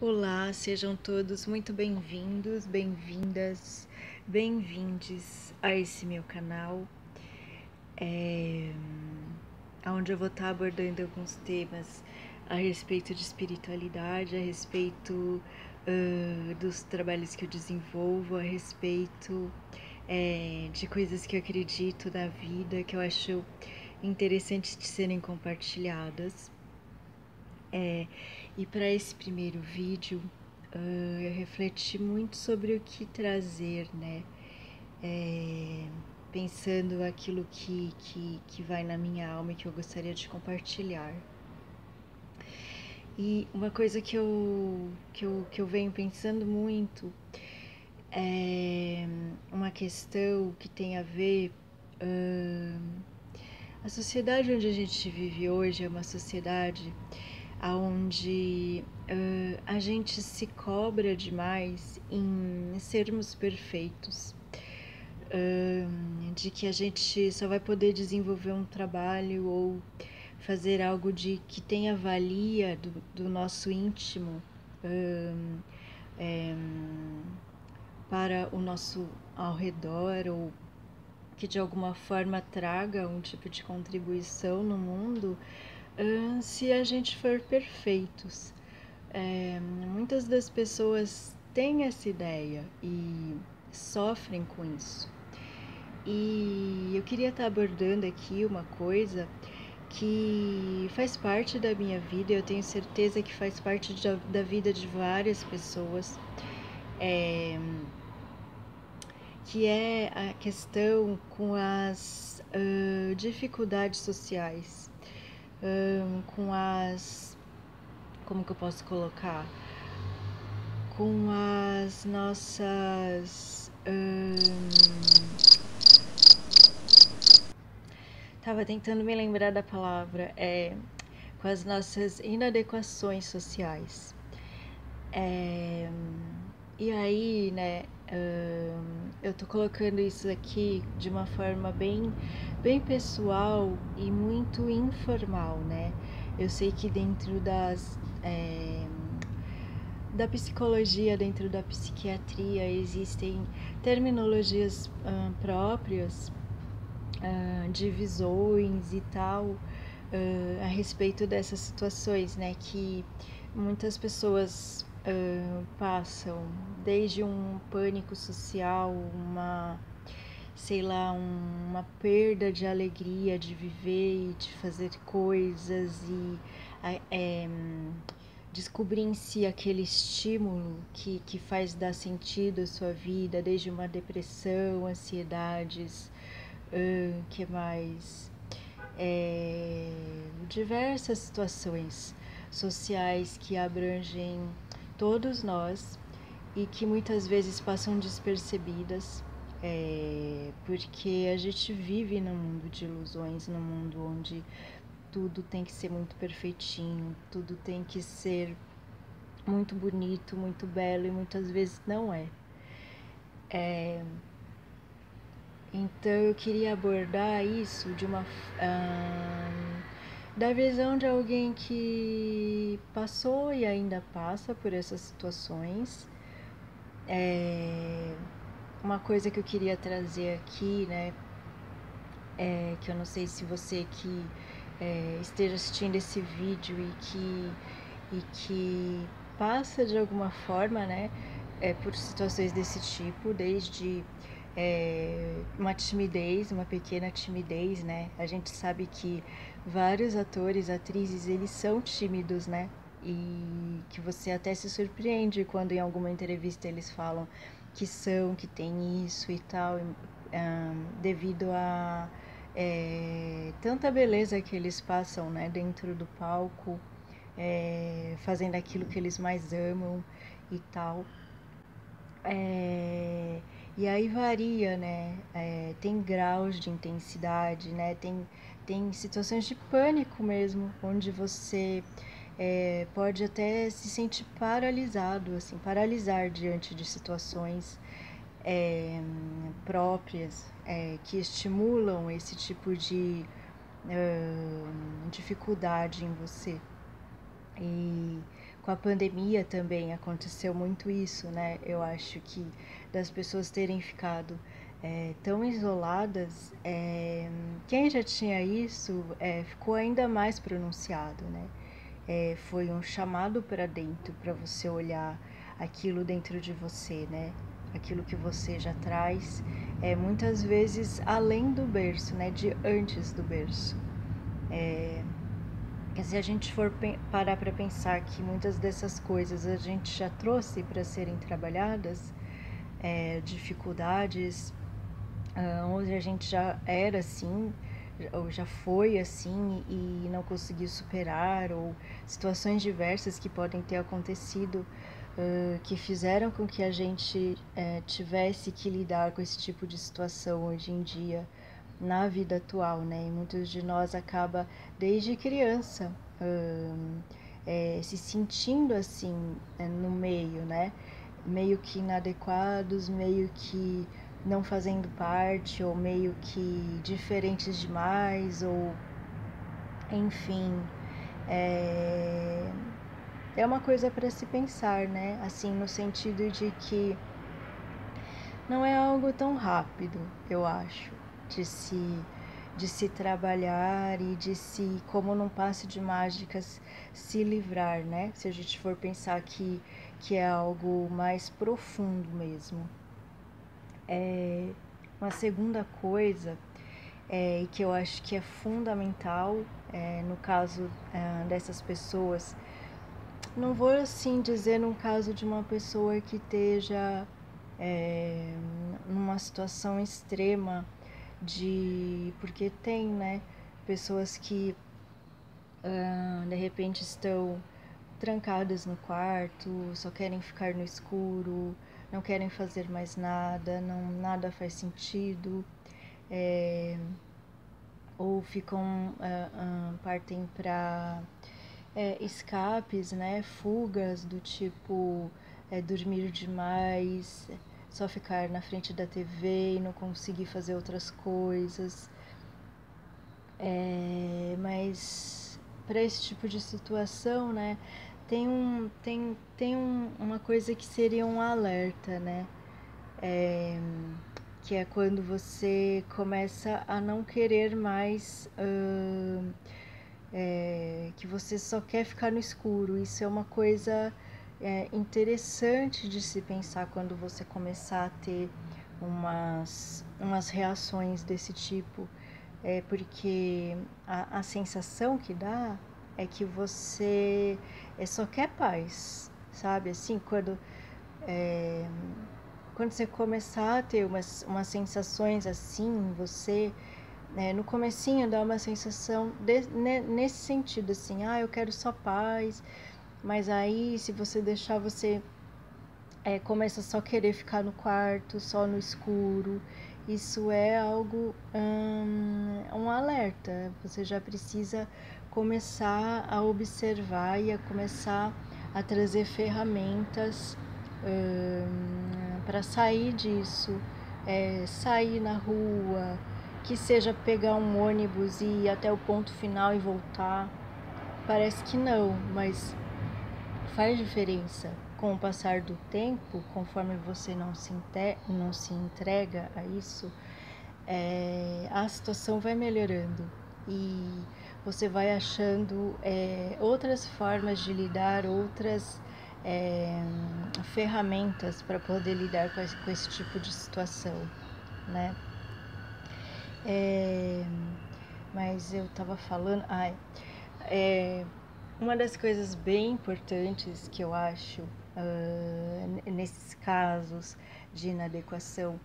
Olá, sejam todos muito bem-vindos, bem-vindas, bem-vindes a esse meu canal, onde eu vou estar abordando alguns temas a respeito de espiritualidade, a respeito dos trabalhos que eu desenvolvo, a respeito de coisas que eu acredito na vida, que eu acho interessantes de serem compartilhadas. E para esse primeiro vídeo, eu refleti muito sobre o que trazer, né? Pensando aquilo que vai na minha alma e que eu gostaria de compartilhar. E uma coisa que eu venho pensando muito é uma questão que tem a ver. A sociedade onde a gente vive hoje é uma sociedade onde a gente se cobra demais em sermos perfeitos, de que a gente só vai poder desenvolver um trabalho ou fazer algo que tenha valia do nosso íntimo para o nosso ao redor, ou que de alguma forma traga um tipo de contribuição no mundo, se a gente for perfeitos. Muitas das pessoas têm essa ideia e sofrem com isso. E eu queria estar abordando aqui uma coisa que faz parte da minha vida, eu tenho certeza que faz parte da vida de várias pessoas, que é a questão com as dificuldades sociais, com as... como que eu posso colocar? Com as nossas... Tava tentando me lembrar da palavra, com as nossas inadequações sociais. E aí, né, eu tô colocando isso aqui de uma forma bem pessoal e muito informal, né? Eu sei que dentro da psicologia, dentro da psiquiatria, existem terminologias próprias, divisões e tal, a respeito dessas situações, né, que muitas pessoas passam, desde um pânico social, sei lá, uma perda de alegria de viver e de fazer coisas e descobrir em si aquele estímulo que faz dar sentido à sua vida, desde uma depressão, ansiedades, que mais? Diversas situações sociais que abrangem todos nós e que muitas vezes passam despercebidas, porque a gente vive num mundo de ilusões, num mundo onde tudo tem que ser muito perfeitinho, tudo tem que ser muito bonito, muito belo, e muitas vezes não é. Então eu queria abordar isso da visão de alguém que passou e ainda passa por essas situações. Uma coisa que eu queria trazer aqui, né, que eu não sei se você que esteja assistindo esse vídeo e que passa de alguma forma, né, por situações desse tipo, desde uma timidez, uma pequena timidez, né? A gente sabe que vários atores, atrizes, eles são tímidos, né? E que você até se surpreende quando em alguma entrevista eles falam que tem isso e tal, devido a tanta beleza que eles passam, né, dentro do palco, fazendo aquilo que eles mais amam e tal. E aí varia, né? Tem graus de intensidade, né? Tem situações de pânico mesmo, onde você pode até se sentir paralisado, assim, paralisar diante de situações próprias que estimulam esse tipo de dificuldade em você. E Com a pandemia também aconteceu muito isso, né? Eu acho que das pessoas terem ficado tão isoladas, quem já tinha isso ficou ainda mais pronunciado, né? Foi um chamado para dentro, para você olhar aquilo dentro de você, né? Aquilo que você já traz, muitas vezes além do berço, né? De antes do berço. Se a gente for parar para pensar que muitas dessas coisas a gente já trouxe para serem trabalhadas, dificuldades, onde a gente já era assim, ou já foi assim e não conseguiu superar, ou situações diversas que podem ter acontecido que fizeram com que a gente tivesse que lidar com esse tipo de situação hoje em dia na vida atual, né? E muitos de nós acaba desde criança se sentindo assim no meio, né? Meio que inadequados, meio que não fazendo parte, ou meio que diferentes demais, ou enfim, é uma coisa para se pensar, né? Assim, no sentido de que não é algo tão rápido, eu acho, de se trabalhar e de se, como num passe de mágicas, se livrar, né? Se a gente for pensar que é algo mais profundo mesmo. Uma segunda coisa e que eu acho que é fundamental no caso dessas pessoas, não vou assim dizer num caso de uma pessoa que esteja numa situação extrema porque tem, né, pessoas que de repente estão trancadas no quarto, só querem ficar no escuro, não querem fazer mais nada, nada faz sentido, ou partem para escapes, né, fugas do tipo dormir demais, só ficar na frente da TV e não conseguir fazer outras coisas. Mas para esse tipo de situação, né, tem uma coisa que seria um alerta, né? Que é quando você começa a não querer mais, que você só quer ficar no escuro. Isso é uma coisa interessante de se pensar quando você começar a ter umas reações desse tipo, porque a sensação que dá é que você só quer paz, sabe? Assim, quando você começar a ter umas sensações assim, você no comecinho dá uma sensação nesse sentido, assim, eu quero só paz, mas aí se você deixar, você começa a só querer ficar no quarto, só no escuro. Isso é algo, um alerta. Você já precisa começar a observar e a começar a trazer ferramentas para sair disso, sair na rua, que seja pegar um ônibus e ir até o ponto final e voltar. Parece que não, mas faz diferença. Com o passar do tempo, conforme você não se entrega a isso, a situação vai melhorando e você vai achando outras formas de lidar, outras ferramentas para poder lidar com esse tipo de situação, né? Mas eu estava falando, uma das coisas bem importantes que eu acho nesses casos de inadequação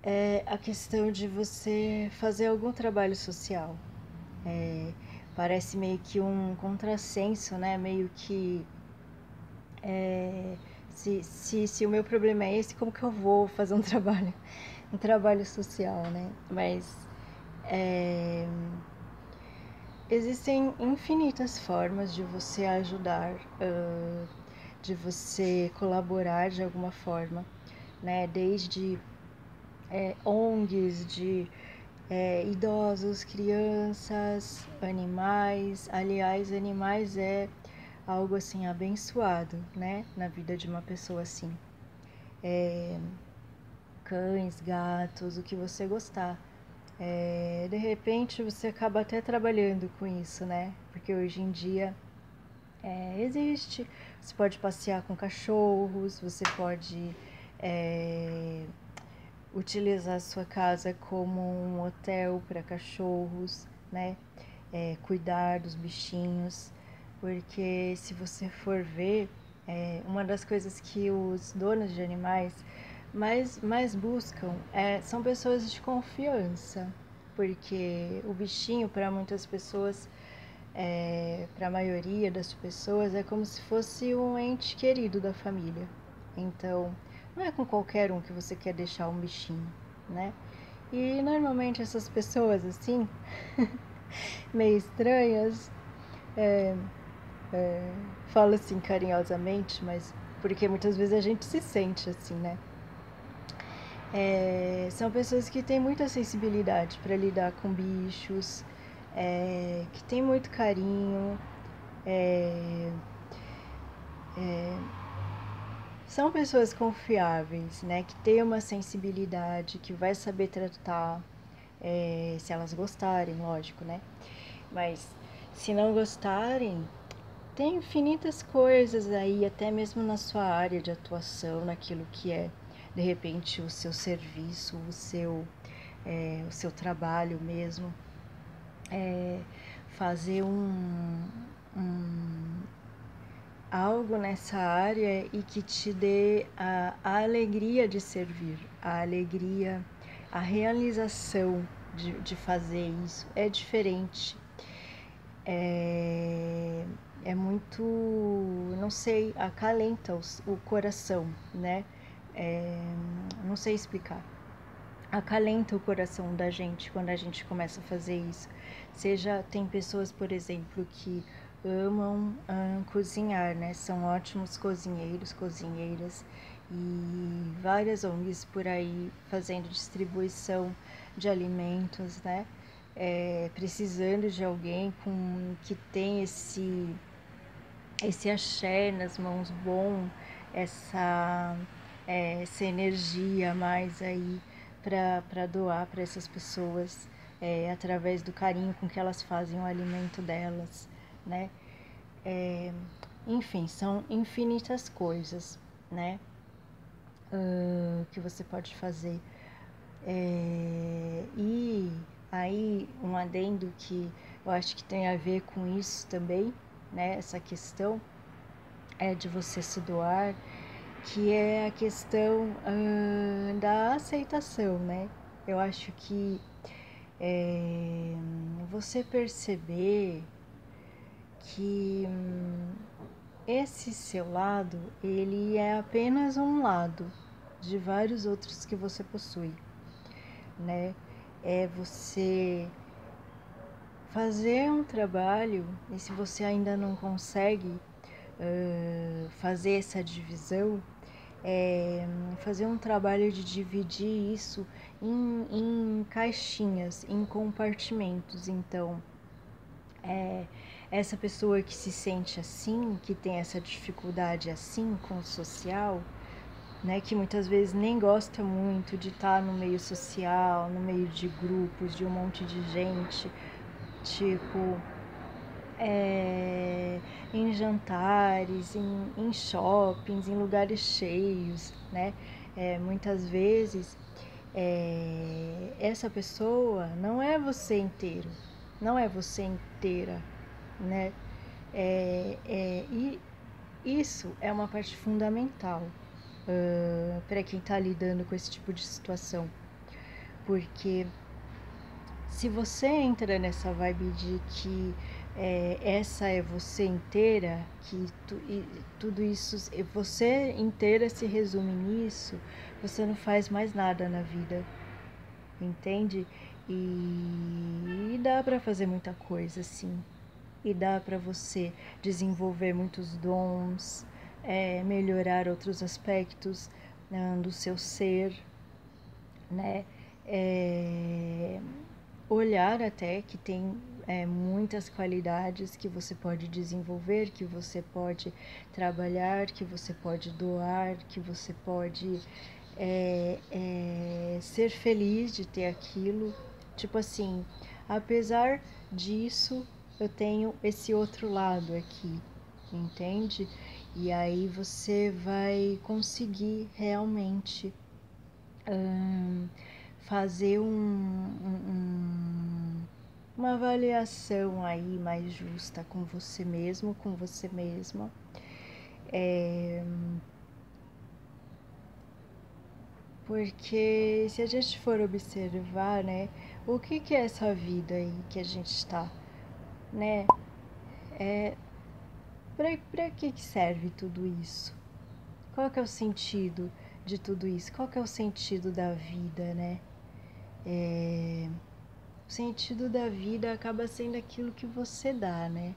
é a questão de você fazer algum trabalho social. Parece meio que um contrassenso, né? Meio que se o meu problema é esse, como que eu vou fazer um trabalho social, né? Mas existem infinitas formas de você ajudar, de você colaborar de alguma forma, né? Desde ONGs de idosos, crianças, animais. Aliás, animais é algo assim abençoado, né, na vida de uma pessoa assim. Cães, gatos, o que você gostar. De repente você acaba até trabalhando com isso, né? Porque hoje em dia existe. Você pode passear com cachorros, você pode utilizar a sua casa como um hotel para cachorros, né? Cuidar dos bichinhos, porque se você for ver, uma das coisas que os donos de animais mais buscam são pessoas de confiança, porque o bichinho, para muitas pessoas, para a maioria das pessoas, é como se fosse um ente querido da família. Então, não é com qualquer um que você quer deixar um bichinho, né? E normalmente essas pessoas assim, meio estranhas, falo assim carinhosamente, mas porque muitas vezes a gente se sente assim, né? São pessoas que têm muita sensibilidade para lidar com bichos, que têm muito carinho, são pessoas confiáveis, né? Que têm uma sensibilidade, que vai saber tratar, se elas gostarem, lógico, né? Mas se não gostarem, tem infinitas coisas aí, até mesmo na sua área de atuação, naquilo que é, de repente, o seu serviço, o seu trabalho mesmo. Fazer algo nessa área e que te dê a alegria de servir, a alegria, a realização de fazer isso. É diferente. É muito, não sei, acalenta o coração, né? Não sei explicar. Acalenta o coração da gente quando a gente começa a fazer isso. Tem pessoas, por exemplo, que amam cozinhar, né? São ótimos cozinheiros, cozinheiras, e várias ONGs por aí fazendo distribuição de alimentos, né? Precisando de alguém que tem esse axé nas mãos bom, essa, essa energia a mais aí para doar para essas pessoas, através do carinho com que elas fazem o alimento delas, né? Enfim, são infinitas coisas, né? Que você pode fazer. E aí um adendo que eu acho que tem a ver com isso também, né? Essa questão de você se doar, que é a questão da aceitação, né? Eu acho que você perceber que esse seu lado, ele é apenas um lado de vários outros que você possui, né? É você fazer um trabalho, e se você ainda não consegue fazer essa divisão, fazer um trabalho de dividir isso em caixinhas, em compartimentos. Então, essa pessoa que se sente assim, que tem essa dificuldade assim com o social, né, que muitas vezes nem gosta muito de estar no meio social, no meio de grupos, de um monte de gente, tipo, em jantares, em shoppings, em lugares cheios, né? Muitas vezes essa pessoa não é você inteiro, não é você inteira, né? E isso é uma parte fundamental para quem está lidando com esse tipo de situação, porque se você entra nessa vibe de que essa é você inteira, que tudo isso, você inteira se resume nisso, você não faz mais nada na vida, entende? E dá para fazer muita coisa, sim. E dá para você desenvolver muitos dons, melhorar outros aspectos do seu ser, né? Olhar até que tem muitas qualidades que você pode desenvolver, que você pode trabalhar, que você pode doar, que você pode ser feliz de ter aquilo. Tipo assim, apesar disso, eu tenho esse outro lado aqui, entende? E aí você vai conseguir realmente fazer uma avaliação aí mais justa com você mesmo, com você mesma. Porque se a gente for observar, né, o que é essa vida aí que a gente está, né? Pra que serve tudo isso? Qual que é o sentido de tudo isso? Qual que é o sentido da vida, né? O sentido da vida acaba sendo aquilo que você dá, né?